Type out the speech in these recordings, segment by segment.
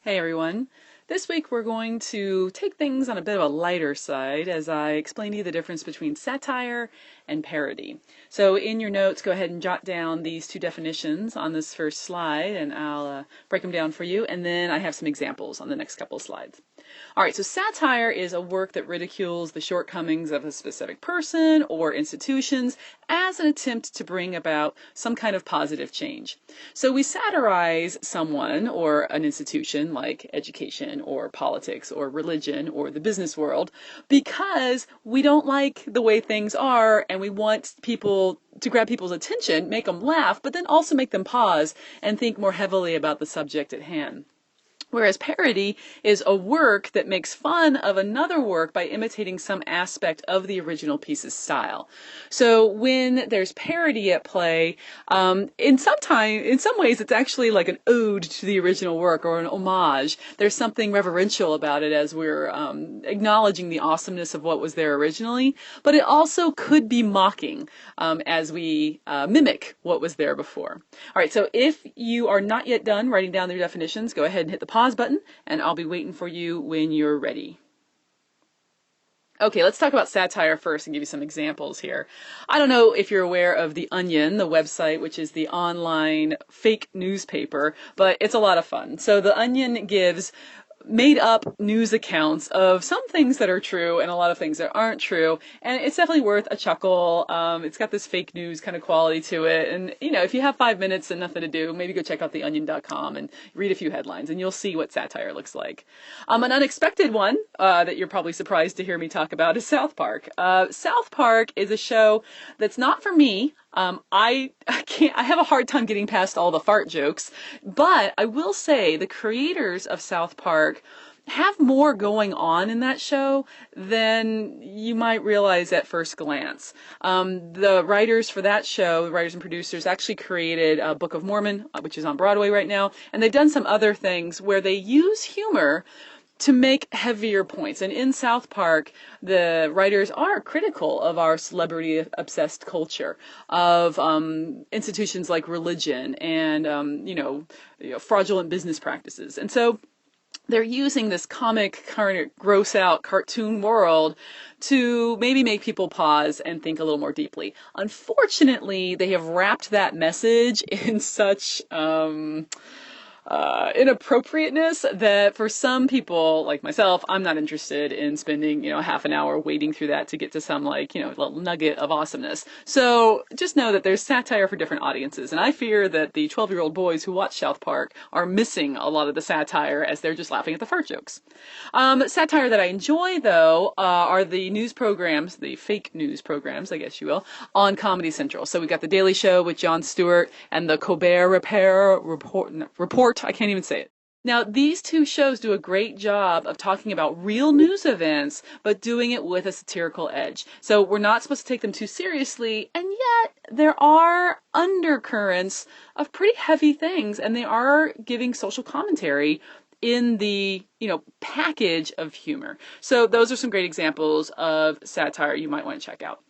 Hey everyone. This week we're going to take things on a bit of a lighter side as I explain to you the difference between satire and parody. So in your notes, go ahead and jot down these two definitions on this first slide and I'll break them down for you, and then I have some examples on the next couple of slides. All right, so satire is a work that ridicules the shortcomings of a specific person or institutions as an attempt to bring about some kind of positive change. So we satirize someone or an institution like education or politics or religion or the business world because we don't like the way things are and we want people to grab people's attention, make them laugh, but then also make them pause and think more heavily about the subject at hand. Whereas parody is a work that makes fun of another work by imitating some aspect of the original piece's style. So when there's parody at play, in some ways it's actually like an ode to the original work or an homage. There's something reverential about it as we're acknowledging the awesomeness of what was there originally, but it also could be mocking as we mimic what was there before. All right, so if you are not yet done writing down their definitions, go ahead and hit the pause button, and I'll be waiting for you when you're ready. Okay, let's talk about satire first and give you some examples here. I don't know if you're aware of The Onion, the website, which is the online fake newspaper, but it's a lot of fun. So The Onion gives made up news accounts of some things that are true and a lot of things that aren't true, and it's definitely worth a chuckle. It's got this fake news kind of quality to it, and if you have 5 minutes and nothing to do, maybe go check out theonion.com and read a few headlines and you'll see what satire looks like. An unexpected one that you're probably surprised to hear me talk about is South Park. South Park is a show that's not for me. I have a hard time getting past all the fart jokes, but I will say the creators of South Park have more going on in that show than you might realize at first glance. The writers for that show, the writers and producers, actually created Book of Mormon, which is on Broadway right now, and they've done some other things where they use humor to make heavier points. And in South Park, the writers are critical of our celebrity-obsessed culture, of institutions like religion and, fraudulent business practices. And so they're using this comic, kind of gross-out cartoon world to maybe make people pause and think a little more deeply. Unfortunately, they have wrapped that message in such inappropriateness that for some people like myself, I'm not interested in spending half an hour wading through that to get to some little nugget of awesomeness. So just know that there's satire for different audiences, and I fear that the 12-year-old boys who watch South Park are missing a lot of the satire as they're just laughing at the fart jokes. Satire that I enjoy though are the news programs, the fake news programs, I guess you will, on Comedy Central. So we got The Daily Show with Jon Stewart and the Colbert Report. I can't even say it. Now, these two shows do a great job of talking about real news events, but doing it with a satirical edge. So we're not supposed to take them too seriously, and yet there are undercurrents of pretty heavy things, and they are giving social commentary in the, package of humor. So those are some great examples of satire you might want to check out.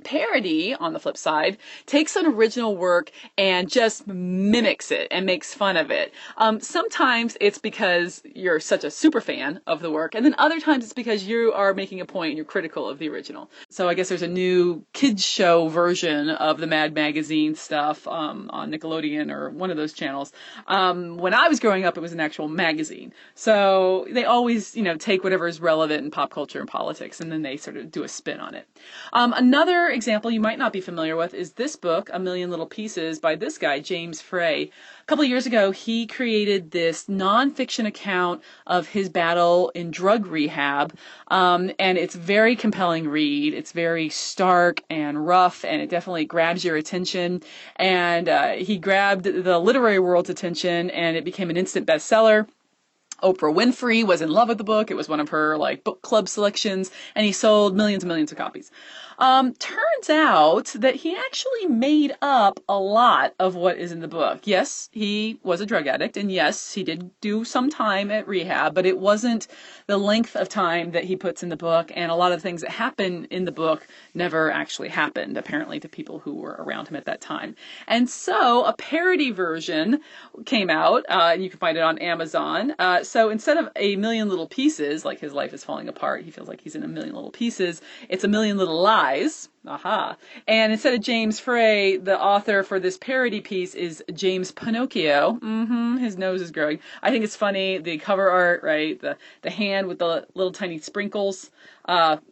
Parody, on the flip side, takes an original work and just mimics it and makes fun of it. Sometimes it's because you're such a super fan of the work, and then other times it's because you are making a point and you're critical of the original. So I guess there's a new kids show version of the Mad Magazine stuff on Nickelodeon or one of those channels. When I was growing up, it was an actual magazine. So they always, take whatever is relevant in pop culture and politics, and then they sort of do a spin on it. Another example you might not be familiar with is this book, A Million Little Pieces, by this guy, James Frey. A couple of years ago, he created this nonfiction account of his battle in drug rehab, and it's very compelling read. It's very stark and rough, and it definitely grabs your attention. And he grabbed the literary world's attention, and it became an instant bestseller. Oprah Winfrey was in love with the book. It was one of her like book club selections, and he sold millions and millions of copies. Turns out that he actually made up a lot of what is in the book. Yes, he was a drug addict, and yes, he did do some time at rehab, but it wasn't the length of time that he puts in the book, and a lot of things that happen in the book never actually happened, apparently, to people who were around him at that time. And so a parody version came out, and you can find it on Amazon. So instead of A Million Little Pieces, like his life is falling apart, he feels like he's in a million little pieces, it's A Million Little Lies. Aha. And instead of James Frey, the author for this parody piece is James Pinocchio. His nose is growing. I think it's funny. The cover art, right? The hand with the little tiny sprinkles,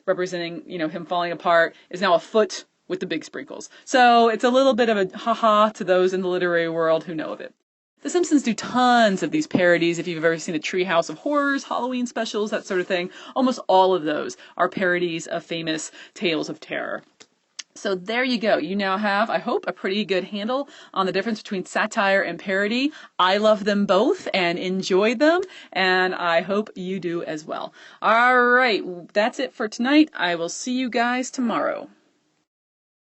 representing, him falling apart, is now a foot with the big sprinkles. So it's a little bit of a ha-ha to those in the literary world who know of it. The Simpsons do tons of these parodies. If you've ever seen the Treehouse of Horrors, Halloween specials, that sort of thing, almost all of those are parodies of famous tales of terror. So there you go. You now have, I hope, a pretty good handle on the difference between satire and parody. I love them both and enjoy them, and I hope you do as well. All right, that's it for tonight. I will see you guys tomorrow.